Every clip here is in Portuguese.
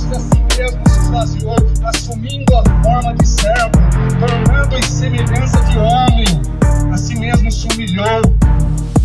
Cristo a si mesmo se esvaziou, assumindo a forma de servo, tornando em semelhança de homem, a si mesmo se humilhou,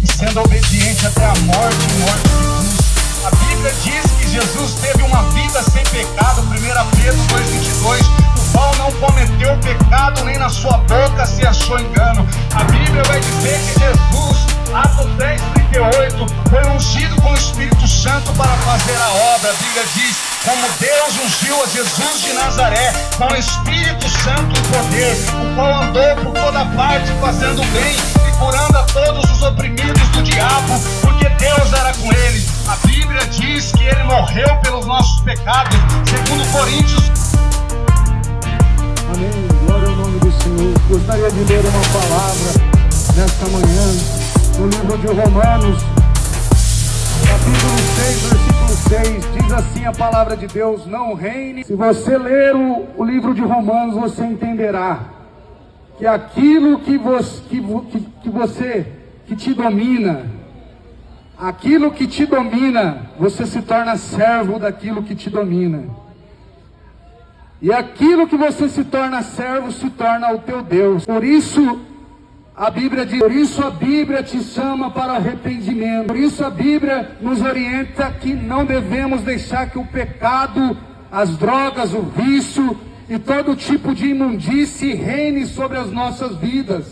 e sendo obediente até a morte e morte de cruz. A Bíblia diz que Jesus teve uma vida sem pecado, 1 Pedro 2,22, o qual não cometeu pecado, nem na sua boca se achou engano. A Bíblia vai dizer que Jesus, Atos 10,38, foi ungido com o Espírito Santo para fazer a obra. A Bíblia diz, como Deus ungiu a Jesus de Nazaré com o Espírito Santo e poder, o qual andou por toda parte fazendo bem e curando a todos os oprimidos do diabo, porque Deus era com ele. A Bíblia diz que ele morreu pelos nossos pecados, segundo Coríntios. Amém, glória ao nome do Senhor. Gostaria de ler uma palavra nesta manhã, no livro de Romanos, capítulo 6, versículo 6, diz assim a palavra de Deus: não reine. Se você ler o livro de Romanos, você entenderá que aquilo que te domina, aquilo que te domina, você se torna servo daquilo que te domina. E aquilo que você se torna servo, se torna o teu Deus. Por isso a Bíblia diz, por isso a Bíblia te chama para arrependimento. Por isso a Bíblia nos orienta que não devemos deixar que o pecado, as drogas, o vício e todo tipo de imundície reine sobre as nossas vidas.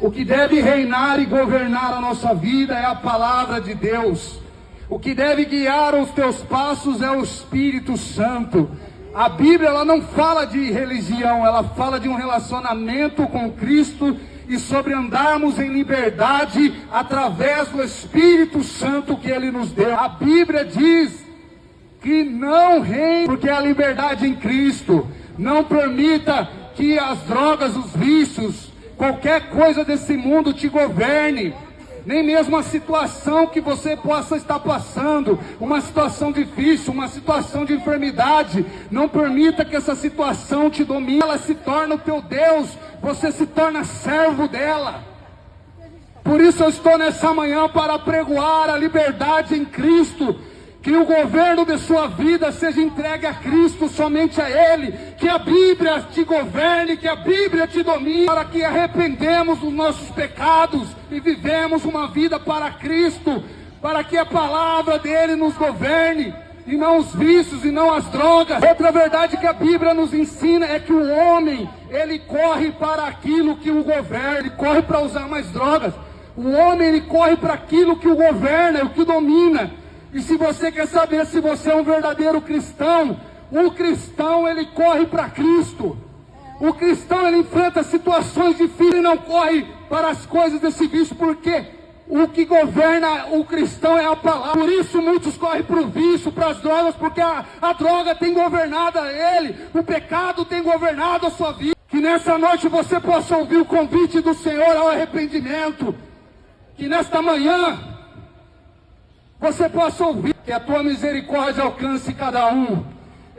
O que deve reinar e governar a nossa vida é a palavra de Deus. O que deve guiar os teus passos é o Espírito Santo. A Bíblia, ela não fala de religião, ela fala de um relacionamento com Cristo e sobre andarmos em liberdade através do Espírito Santo que Ele nos deu. A Bíblia diz que não reine, porque é a liberdade em Cristo. Não permita que as drogas, os vícios, qualquer coisa desse mundo te governe. Nem mesmo a situação que você possa estar passando, uma situação difícil, uma situação de enfermidade, não permita que essa situação te domine. Ela se torna o teu Deus, você se torna servo dela. Por isso eu estou nessa manhã para apregoar a liberdade em Cristo, que o governo de sua vida seja entregue a Cristo, somente a Ele, que a Bíblia te governe, que a Bíblia te domine, para que arrependemos dos nossos pecados e vivemos uma vida para Cristo, para que a palavra dEle nos governe, e não os vícios e não as drogas. Outra verdade que a Bíblia nos ensina é que o homem, ele corre para aquilo que o governa, ele corre para usar mais drogas. O homem, ele corre para aquilo que o governa, o que domina. E se você quer saber se você é um verdadeiro cristão, o cristão, ele corre para Cristo. O cristão, ele enfrenta situações difíceis e não corre para as coisas desse vício, porque o que governa o cristão é a palavra. Por isso muitos correm para o vício, para as drogas, porque a droga tem governado ele, o pecado tem governado a sua vida. Que nessa noite você possa ouvir o convite do Senhor ao arrependimento. Que nesta manhã você possa ouvir, que a tua misericórdia alcance cada um,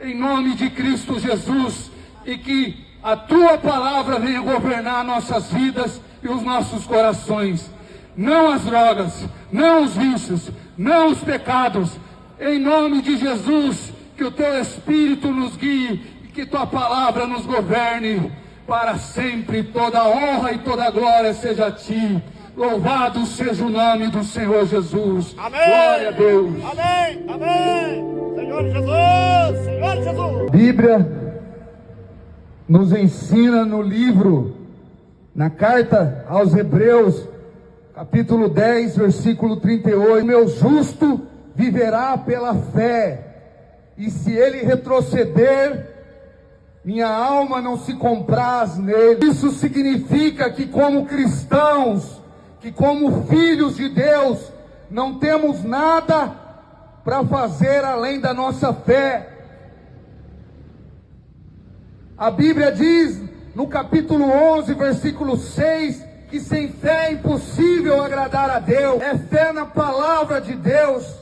em nome de Cristo Jesus, e que a tua palavra venha governar nossas vidas e os nossos corações. Não as drogas, não os vícios, não os pecados. Em nome de Jesus, que o teu Espírito nos guie e que tua palavra nos governe para sempre. Toda honra e toda glória seja a ti. Louvado seja o nome do Senhor Jesus. Amém. Glória a Deus. Amém. Amém. Senhor Jesus. Senhor Jesus. A Bíblia nos ensina no livro, na carta aos Hebreus, capítulo 10, versículo 38. Meu justo viverá pela fé, e se ele retroceder, minha alma não se compraz nele. Isso significa que como cristãos, que como filhos de Deus, não temos nada para fazer além da nossa fé. A Bíblia diz no capítulo 11, versículo 6, que sem fé é impossível agradar a Deus. É fé na palavra de Deus,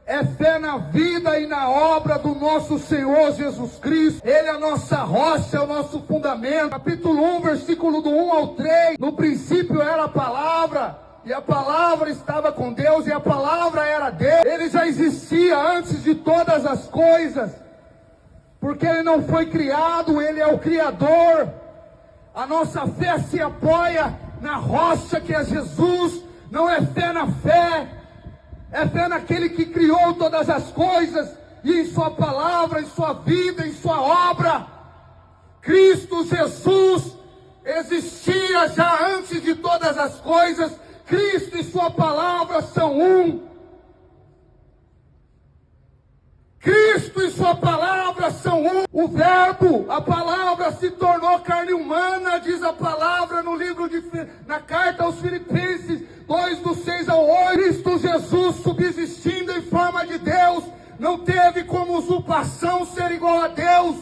é fé na vida e na obra do nosso Senhor Jesus Cristo. Ele é a nossa rocha, é o nosso fundamento. Capítulo 1, versículo do 1 ao 3. No princípio era a palavra, e a palavra estava com Deus, e a palavra era Deus. Ele já existia antes de todas as coisas. porque ele não foi criado, ele é o Criador. A nossa fé se apoia na rocha que é Jesus, não é fé na fé, é fé naquele que criou todas as coisas, e em sua palavra, em sua vida, em sua obra. Cristo Jesus existia já antes de todas as coisas. Cristo e sua palavra são um. Cristo e sua palavra são um. O verbo, a palavra se tornou carne humana, diz a palavra no livro na carta aos Filipenses 2, do 6 ao 8. Cristo Jesus, subsistindo em forma de Deus, não teve como usurpação ser igual a Deus,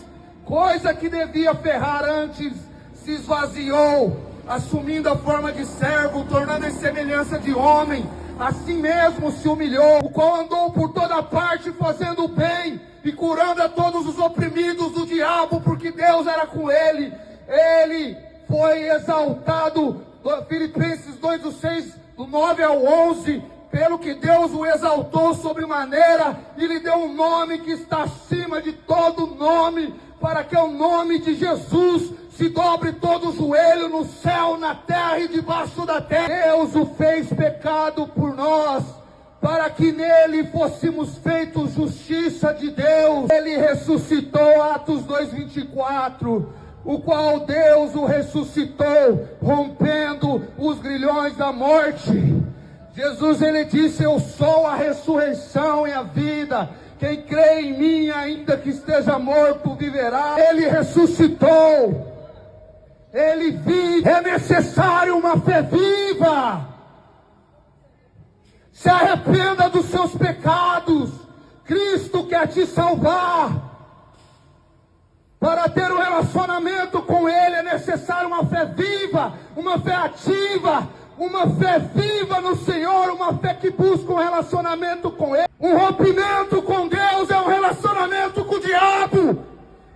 coisa que devia ferrar antes, se esvaziou, assumindo a forma de servo, tornando em semelhança de homem. Assim mesmo se humilhou, o qual andou por toda parte fazendo o bem e curando a todos os oprimidos do diabo, porque Deus era com ele. Ele foi exaltado, Filipenses 2, do 6, do 9 ao 11, pelo que Deus o exaltou sobremaneira e lhe deu um nome que está acima de todo nome, para que o nome de Jesus se dobre todo o joelho no céu, na terra e debaixo da terra. Deus o fez pecado por nós, para que nele fôssemos feitos justiça de Deus. Ele ressuscitou, Atos 2:24, o qual Deus o ressuscitou, rompendo os grilhões da morte. Jesus, ele disse: eu sou a ressurreição e a vida. Quem crê em mim, ainda que esteja morto, viverá. Ele ressuscitou. Ele vive. É necessário uma fé viva. Se arrependa dos seus pecados. Cristo quer te salvar. Para ter um relacionamento com Ele é necessário uma fé viva, uma fé ativa, uma fé viva no Senhor, uma fé que busca um relacionamento com Ele. Um rompimento com Deus é um relacionamento com o diabo.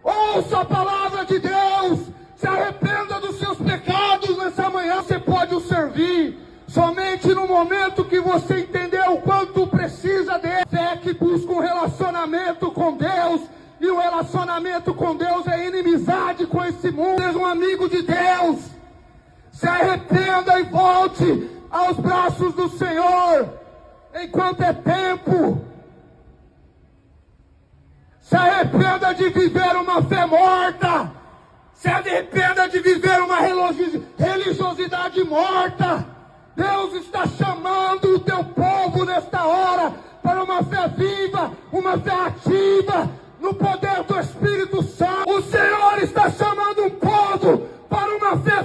Ouça a palavra de Deus. Se arrependa dos seus pecados nessa manhã. Você pode o servir somente no momento que você entender o quanto precisa dele. Fé que busca um relacionamento com Deus. E o relacionamento com Deus é inimizade com esse mundo. Seja um amigo de Deus. Se arrependa e volte aos braços do Senhor, enquanto é tempo. Se arrependa de viver uma fé morta. Se arrependa de viver uma religiosidade morta. Deus está chamando o teu povo nesta hora para uma fé viva, uma fé ativa, no poder do Espírito Santo. O Senhor está chamando um povo para uma fé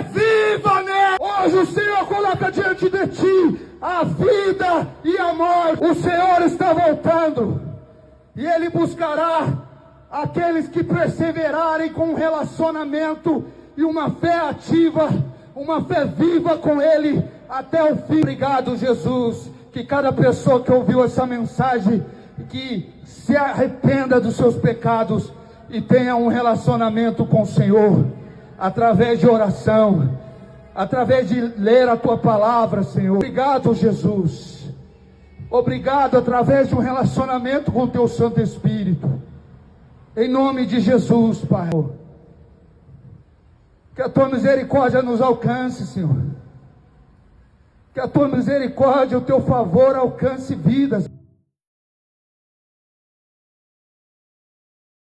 viva, né? Hoje o Senhor coloca diante de ti a vida e a morte. O Senhor está voltando e Ele buscará aqueles que perseverarem com um relacionamento e uma fé ativa, uma fé viva com Ele até o fim. Obrigado, Jesus, que cada pessoa que ouviu essa mensagem, que se arrependa dos seus pecados e tenha um relacionamento com o Senhor, através de oração, através de ler a Tua palavra, Senhor. Obrigado, Jesus. Obrigado, através de um relacionamento com o Teu Santo Espírito. Em nome de Jesus, Pai. Que a Tua misericórdia nos alcance, Senhor. Que a Tua misericórdia, o Teu favor alcance vidas.